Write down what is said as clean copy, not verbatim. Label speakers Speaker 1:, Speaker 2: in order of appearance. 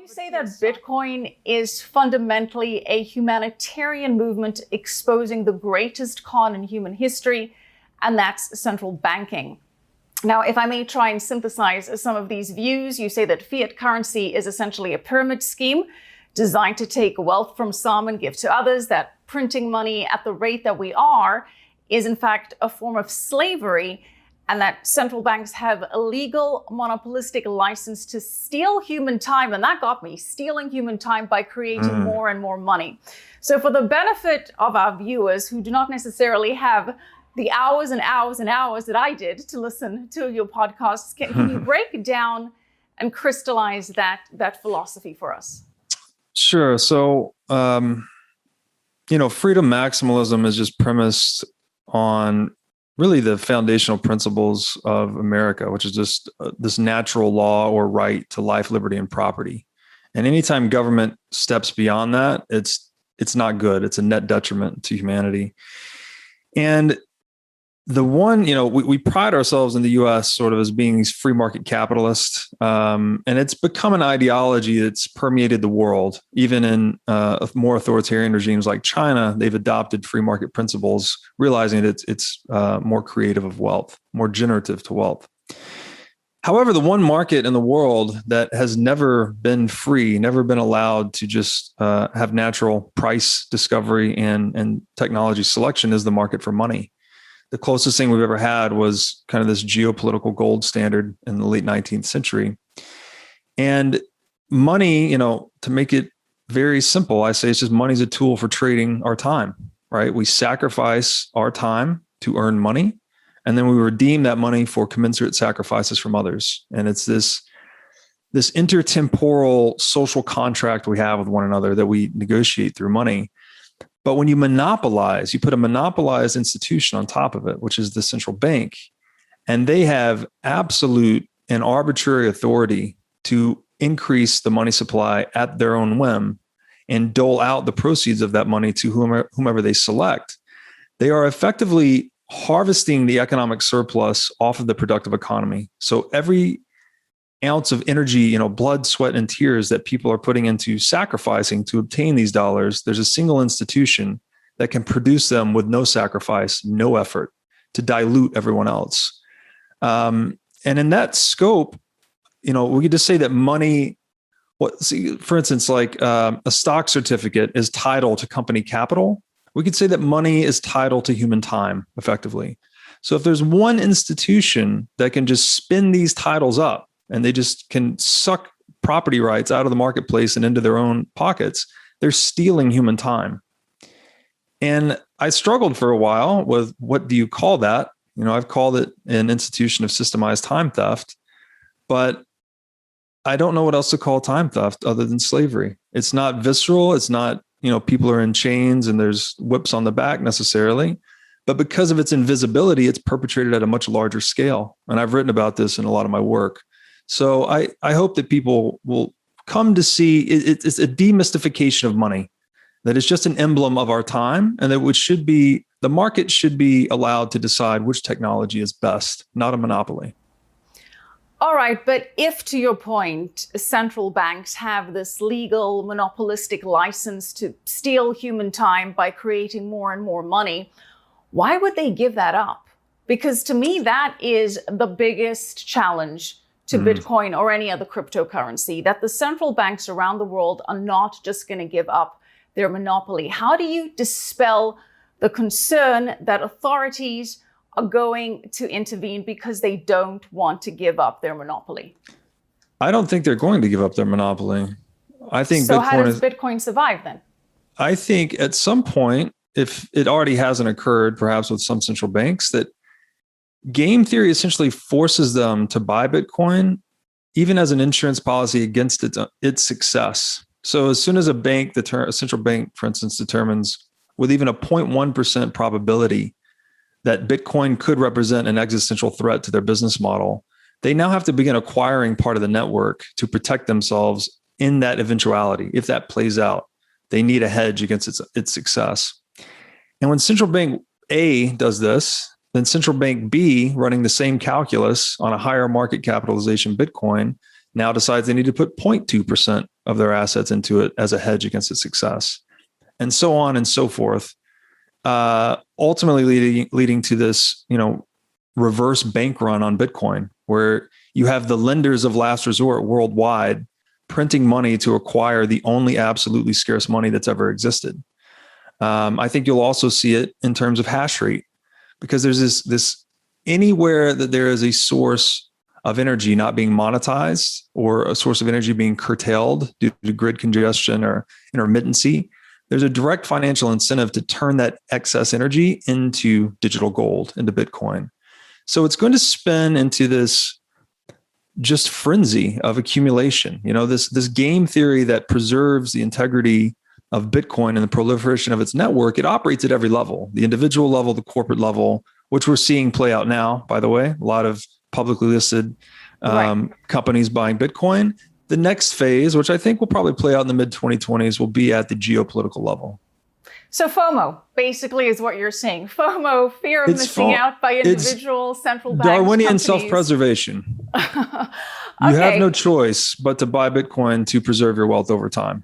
Speaker 1: You say that Bitcoin is fundamentally a humanitarian movement exposing the greatest con in human history, and that's central banking. Now, if I may try and synthesize some of these views, you say that fiat currency is essentially a pyramid scheme designed to take wealth from some and give to others, that printing money at the rate that we are is in fact a form of slavery, and that central banks have a legal monopolistic license to steal human time. And that got me, stealing human time by creating more and more money. So for the benefit of our viewers who do not necessarily have the hours and hours and hours that I did to listen to your podcasts, can you break down and crystallize that philosophy for us?
Speaker 2: Sure. So, freedom maximalism is just premised on really the foundational principles of America, which is just this natural law or right to life, liberty, and property. And anytime government steps beyond that, it's not good. It's a net detriment to humanity. And the one, we pride ourselves in the US sort of as being these free market capitalists. And it's become an ideology that's permeated the world. Even in more authoritarian regimes like China, they've adopted free market principles, realizing that it's more creative of wealth, more generative to wealth. However, the one market in the world that has never been free, never been allowed to just have natural price discovery and technology selection is the market for money. The closest thing we've ever had was kind of this geopolitical gold standard in the late 19th century. And money, to make it very simple, I say it's just money's a tool for trading our time, right? We sacrifice our time to earn money, and then we redeem that money for commensurate sacrifices from others. And it's this intertemporal social contract we have with one another that we negotiate through money. But when you monopolize, you put a monopolized institution on top of it, which is the central bank, and they have absolute and arbitrary authority to increase the money supply at their own whim and dole out the proceeds of that money to whomever they select. They are effectively harvesting the economic surplus off of the productive economy. So every ounce of energy, blood, sweat, and tears that people are putting into sacrificing to obtain these dollars, there's a single institution that can produce them with no sacrifice, no effort to dilute everyone else. And in that scope, we could just say that money, for instance, like a stock certificate is title to company capital. We could say that money is title to human time, effectively. So if there's one institution that can just spin these titles up, and they just can suck property rights out of the marketplace and into their own pockets, they're stealing human time. And I struggled for a while with what do you call that? I've called it an institution of systemized time theft, but I don't know what else to call time theft other than slavery. It's not visceral. It's not, people are in chains and there's whips on the back necessarily. But because of its invisibility, it's perpetrated at a much larger scale. And I've written about this in a lot of my work. So I hope that people will come to see it's a demystification of money, that it's just an emblem of our time, and that the market should be allowed to decide which technology is best, not a monopoly.
Speaker 1: All right, but if, to your point, central banks have this legal monopolistic license to steal human time by creating more and more money, why would they give that up? Because to me, that is the biggest challenge to Bitcoin or any other cryptocurrency, that the central banks around the world are not just going to give up their monopoly. How do you dispel the concern that authorities are going to intervene because they don't want to give up their monopoly?
Speaker 2: I don't think they're going to give up their monopoly. I think
Speaker 1: so. How does Bitcoin survive then?
Speaker 2: I think at some point, if it already hasn't occurred, perhaps with some central banks, that game theory essentially forces them to buy Bitcoin, even as an insurance policy against its success. So as soon as a central bank, for instance, determines with even a 0.1% probability that Bitcoin could represent an existential threat to their business model, they now have to begin acquiring part of the network to protect themselves in that eventuality. If that plays out, they need a hedge against its success. And when central bank A does this, then central bank B, running the same calculus on a higher market capitalization Bitcoin, now decides they need to put 0.2% of their assets into it as a hedge against its success, and so on and so forth. Ultimately leading to this, reverse bank run on Bitcoin, where you have the lenders of last resort worldwide printing money to acquire the only absolutely scarce money that's ever existed. I think you'll also see it in terms of hash rate, because there's this anywhere that there is a source of energy not being monetized or a source of energy being curtailed due to grid congestion or intermittency, there's a direct financial incentive to turn that excess energy into digital gold, into Bitcoin. So it's going to spin into this just frenzy of accumulation. This game theory that preserves the integrity of Bitcoin and the proliferation of its network. It operates at every level, the individual level, the corporate level, which we're seeing play out now, by the way. A lot of publicly listed companies buying Bitcoin. The next phase, which I think will probably play out in the mid-2020s, will be at the geopolitical level.
Speaker 1: So FOMO basically is what you're saying. FOMO, fear of missing out by individual central banks.
Speaker 2: Darwinian
Speaker 1: companies.
Speaker 2: Self-preservation. You have no choice but to buy Bitcoin to preserve your wealth over time.